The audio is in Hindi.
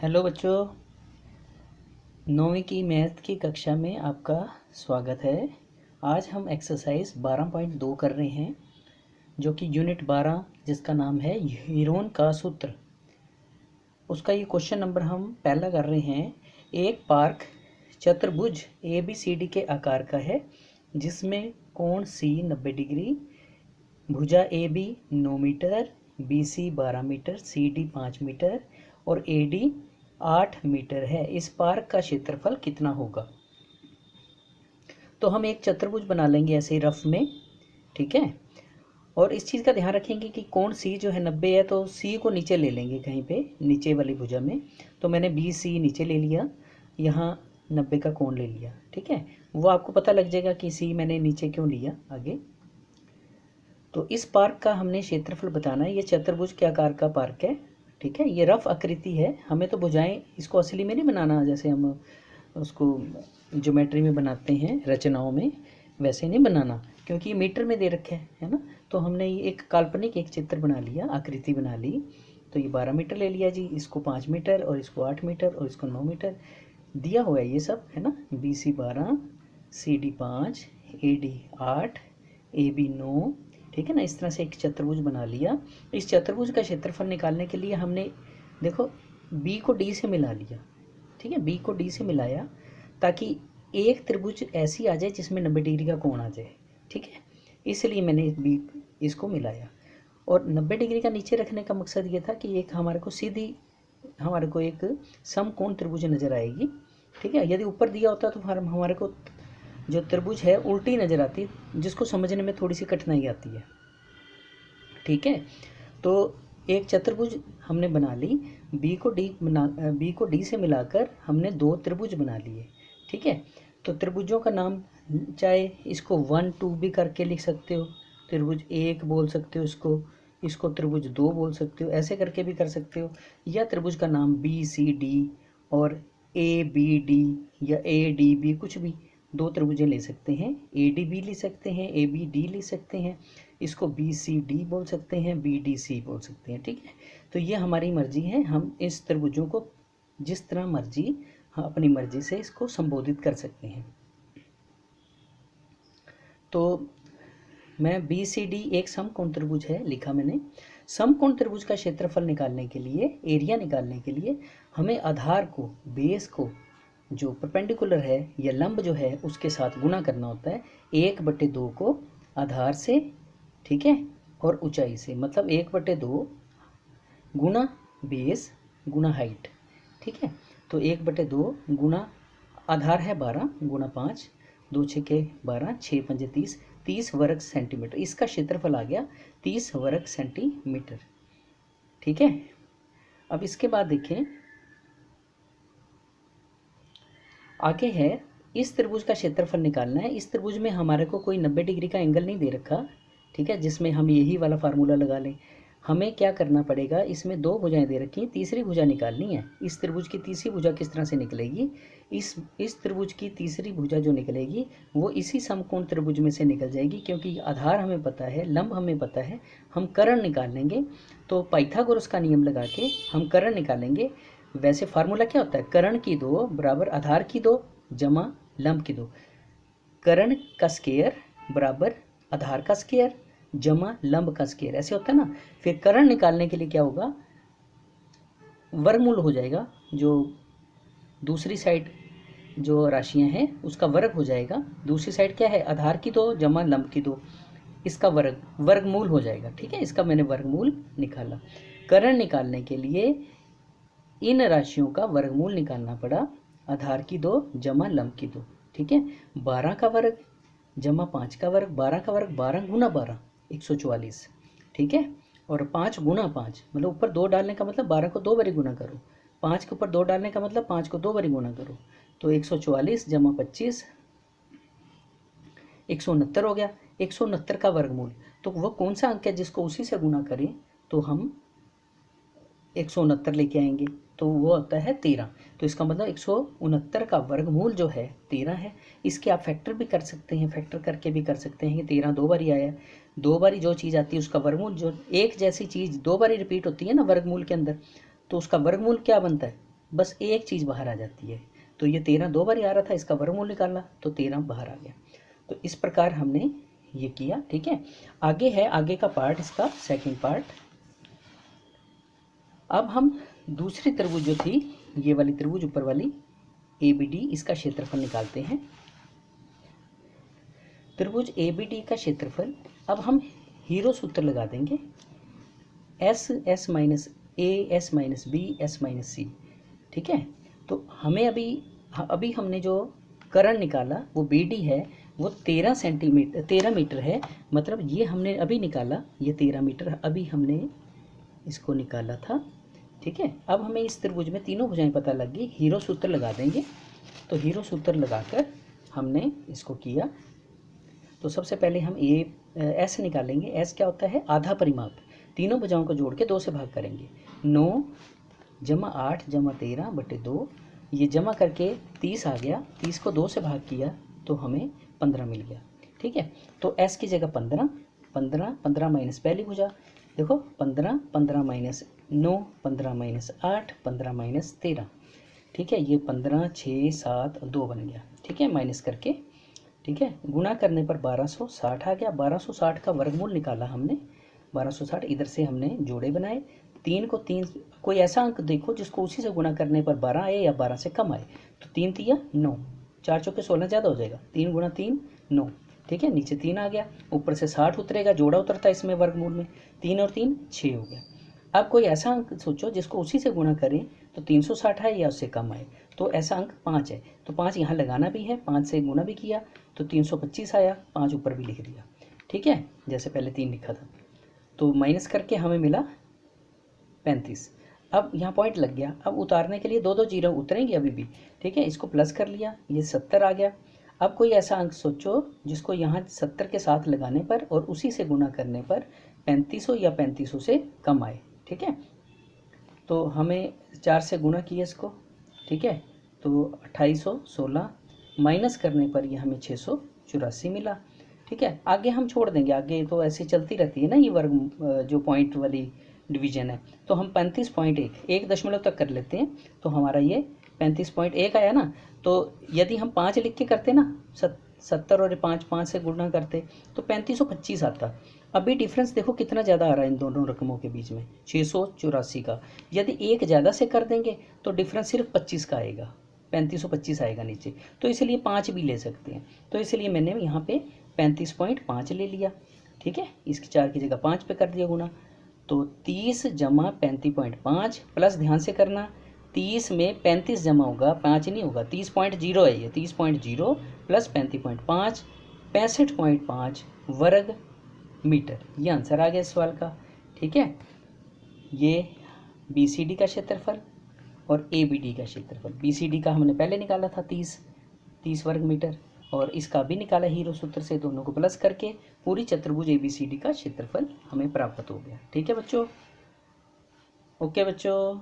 हेलो बच्चों, 9वीं की मैथ की कक्षा में आपका स्वागत है। आज हम एक्सरसाइज 12.2 कर रहे हैं, जो कि यूनिट 12 जिसका नाम है हीरोन का सूत्र। उसका ये क्वेश्चन नंबर हम पहला कर रहे हैं। एक पार्क चतुर्भुज ABCD के आकार का है, जिसमें कोण C 90 डिग्री, भुजा AB 9 metre, BC 12 metre, CD 5 metre और AD 8 मीटर है। इस पार्क का क्षेत्रफल कितना होगा? तो हम एक चतुर्भुज बना लेंगे ऐसे रफ में, ठीक है। और इस चीज़ का ध्यान रखेंगे कि कोण C जो है 90 है, तो C को नीचे ले लेंगे कहीं पे नीचे वाली भुजा में। तो मैंने BC नीचे ले लिया, यहाँ 90 का कोण ले लिया, ठीक है। वो आपको पता लग जाएगा कि C मैंने नीचे क्यों लिया आगे। तो इस पार्क का हमने क्षेत्रफल बताना है। ये चतुर्भुज के आकार का पार्क है, ठीक है। ये रफ आकृति है, हमें तो भुजाएं इसको असली में नहीं बनाना, जैसे हम उसको ज्योमेट्री में बनाते हैं रचनाओं में, वैसे नहीं बनाना, क्योंकि ये मीटर में दे रखे है ना। तो हमने ये एक काल्पनिक एक चित्र बना लिया, आकृति बना ली। तो ये 12 मीटर ले लिया जी, इसको 5 मीटर और इसको 8 मीटर और इसको 9 मीटर दिया हुआ है, ये सब है ना। BC 12, CD 5, AD 8, AB 9, ठीक है ना। इस तरह से एक चतुर्भुज बना लिया। इस चतुर्भुज का क्षेत्रफल निकालने के लिए हमने देखो B को D से मिला लिया, ठीक है। B को D से मिलाया ताकि एक त्रिभुज ऐसी आ जाए जिसमें 90 डिग्री का कोण आ जाए, ठीक है। इसलिए मैंने B इसको मिलाया। और 90 डिग्री का नीचे रखने का मकसद ये था कि एक हमारे को सीधी हमारे को एक समकोण त्रिभुज नज़र आएगी, ठीक है। यदि ऊपर दिया होता तो हमारे को जो त्रिभुज है उल्टी नज़र आती, जिसको समझने में थोड़ी सी कठिनाई आती है, ठीक है। तो एक चतुर्भुज हमने बना ली, B को D से मिलाकर हमने दो त्रिभुज बना लिए, ठीक है। तो त्रिभुजों का नाम चाहे इसको 1 2 भी करके लिख सकते हो, त्रिभुज 1 बोल सकते हो इसको त्रिभुज 2 बोल सकते हो, ऐसे करके भी कर सकते हो। या त्रिभुज का नाम BCD और ABD या ADB, कुछ भी दो त्रिभुजें ले सकते हैं। ADB ले सकते हैं, ABD ले सकते हैं, इसको BCD बोल सकते हैं, BDC बोल सकते हैं, ठीक है। तो ये हमारी मर्जी है, हम इस त्रिभुजों को जिस तरह मर्जी अपनी मर्जी से इसको संबोधित कर सकते हैं। तो मैं BCD एक समकोण त्रिभुज है लिखा मैंने। समकोण त्रिभुज का क्षेत्रफल निकालने के लिए, एरिया निकालने के लिए, हमें आधार को, बेस को, जो परपेंडिकुलर है या लंब जो है उसके साथ गुणा करना होता है। 1/2 को आधार से, ठीक है, और ऊंचाई से, मतलब 1/2 गुना बेस गुना हाइट, ठीक है। तो 1/2 गुना आधार है 12 गुना 5, 2 6 के 12, 6 5 30, 30 वर्ग सेंटीमीटर। इसका क्षेत्रफल आ गया 30 वर्ग सेंटीमीटर, ठीक है। अब इसके बाद देखें, आगे है इस त्रिभुज का क्षेत्रफल निकालना है। इस त्रिभुज में हमारे को कोई 90 डिग्री का एंगल नहीं दे रखा, ठीक है, जिसमें हम यही वाला फार्मूला लगा लें। हमें क्या करना पड़ेगा, इसमें दो भुजाएं दे रखी हैं, तीसरी भुजा निकालनी है। इस त्रिभुज की तीसरी भुजा किस तरह से निकलेगी, इस त्रिभुज की तीसरी भुजा जो निकलेगी वो इसी समकोण त्रिभुज में से निकल जाएगी, क्योंकि आधार हमें पता है, लंब हमें पता है। हम कर्ण निकाल लेंगे, तो पाइथागोरस का नियम लगा के हम कर्ण निकालेंगे। वैसे फार्मूला क्या होता है, कर्ण की 2 बराबर आधार की 2 जमा लंब की 2। कर्ण का स्क्वायर बराबर आधार का स्क्वायर जमा लंब का स्क्वायर, ऐसे होता है ना। फिर कर्ण निकालने के लिए क्या होगा, वर्गमूल हो जाएगा, जो दूसरी साइड जो राशियां हैं उसका वर्ग हो जाएगा। दूसरी साइड क्या है, आधार की 2 जमा लंब की 2, इसका वर्गमूल हो जाएगा, ठीक है। इसका मैंने वर्गमूल निकाला। कर्ण निकालने के लिए इन राशियों का वर्गमूल निकालना पड़ा, आधार की 2 जमा लंब की 2, ठीक है। 12 का वर्ग जमा 5 का वर्ग, 12 का वर्ग 12 गुना 12 144, ठीक है। और 5 गुना 5 मतलब ऊपर 2 डालने का मतलब 12 को 2 बारी गुना करो, 5 के ऊपर 2 डालने का मतलब 5 को 2 बारी गुना करो। तो 144 जमा 25 169 हो गया। 169 का वर्गमूल, तो वह कौन सा अंक है जिसको उसी से गुना करें तो हम 169 लेके आएंगे, तो वो होता है 13। तो इसका मतलब 169 का वर्गमूल जो है 13 है। इसके आप फैक्टर भी कर सकते हैं, फैक्टर करके भी कर सकते हैं कि 13 दो बारी आया, दो बारी जो चीज़ आती है उसका वर्गमूल, जो एक जैसी चीज़ दो बारी रिपीट होती है ना वर्गमूल के अंदर, तो उसका वर्गमूल क्या बनता है, बस एक चीज़ बाहर आ जाती है। तो ये 13 दो बार आ रहा था, इसका वर्गमूल निकाला तो 13 बाहर आ गया। तो इस प्रकार हमने ये किया। ठीक है, आगे है आगे का पार्ट, इसका सेकंड पार्ट। अब हम दूसरी त्रिभुज जो थी, ये वाली त्रिभुज ऊपर वाली ABD, इसका क्षेत्रफल निकालते हैं। त्रिभुज ABD का क्षेत्रफल, अब हम हीरो सूत्र लगा देंगे, S minus A, S minus B, S minus C। ठीक है, तो हमें अभी हमने जो कर्ण निकाला वो BD है, वो 13 मीटर है। मतलब ये हमने अभी निकाला, ये 13 मीटर अभी हमने इसको निकाला था। ठीक है, अब हमें इस त्रिभुज में तीनों भुजाएं पता लग गई, हीरो सूत्र लगा देंगे। तो हीरो सूत्र लगाकर हमने इसको किया। तो सबसे पहले हम S निकालेंगे। S क्या होता है? आधा परिमाप। तीनों भुजाओं को जोड़ के 2 से भाग करेंगे। 9 जमा 8 जमा 13 बटे 2, ये जमा करके 30 आ गया। 30 को 2 से भाग किया तो हमें 15 मिल गया। ठीक है, तो S की जगह 15, 15, 15 माइनस पहली भुजा, देखो 15, 15 माइनस 9, 15 माइनस 8, 15 माइनस 13। ठीक है, ये 15, 6, 7, 2 बन गया। ठीक है, माइनस करके, ठीक है, गुणा करने पर 1260 आ गया। 1260 का वर्गमूल निकाला हमने। 1260 इधर से हमने जोड़े बनाए। 3 को 3, कोई ऐसा अंक देखो जिसको उसी से गुणा करने पर 12 आए या 12 से कम आए। तो 3 तिया 9, 4 चौके 16 ज़्यादा हो जाएगा। 3 गुणा 3 9। ठीक है, नीचे 3 आ गया, ऊपर से 60 उतरेगा, जोड़ा उतरता है इसमें वर्गमूल में। 3 और 3 6 हो गया। अब कोई ऐसा अंक सोचो जिसको उसी से गुणा करें तो 360 आए या उससे कम आए। तो ऐसा अंक 5 है, तो 5 यहाँ लगाना भी है, 5 से गुणा भी किया तो 325 आया, 5 ऊपर भी लिख दिया। ठीक है, जैसे पहले 3 लिखा था। तो माइनस करके हमें मिला 35। अब यहाँ पॉइंट लग गया। अब उतारने के लिए 2 जीरो उतरेंगे अभी भी। ठीक है, इसको प्लस कर लिया, ये 70 आ गया। अब कोई ऐसा अंक सोचो जिसको यहाँ 70 के साथ लगाने पर और उसी से गुणा करने पर 3500 या 3500 से कम आए। ठीक है, तो हमें 4 से गुणा किया इसको। ठीक है, तो 2816 माइनस करने पर ये हमें 684 मिला। ठीक है, आगे हम छोड़ देंगे, आगे तो ऐसे चलती रहती है ना ये वर्ग जो पॉइंट वाली डिवीजन है। तो हम 35.1 1 दशमलव तक कर लेते हैं। तो हमारा ये 35.1 आया ना। तो यदि हम 5 लिख के करते ना, 70 और 5 से गुणा करते तो 3525 आता। अभी डिफरेंस देखो कितना ज़्यादा आ रहा है इन दोनों रकमों के बीच में, 684 का। यदि एक ज़्यादा से कर देंगे तो डिफरेंस सिर्फ 25 का आएगा, 3525 आएगा नीचे। तो इसलिए 5 भी ले सकते हैं। तो इसलिए मैंने यहाँ पे 35.5 ले लिया। ठीक है, इसकी 4 की जगह 5 पे कर दिया गुना। तो 30 जमा 35.5 प्लस, ध्यान से करना, 30 में 35 जमा होगा, 5 नहीं होगा। 30.0 है ये, 30.0 प्लस 35.5, 65.5 वर्ग मीटर। ये आंसर आ गया इस सवाल का। ठीक है, ये BCD का क्षेत्रफल और ABD का क्षेत्रफल। BCD का हमने पहले निकाला था 30 वर्ग मीटर, और इसका भी निकाला हीरो सूत्र से। दोनों को प्लस करके पूरी चतुर्भुज ABCD का क्षेत्रफल हमें प्राप्त हो गया। ठीक है बच्चों, ओके बच्चों।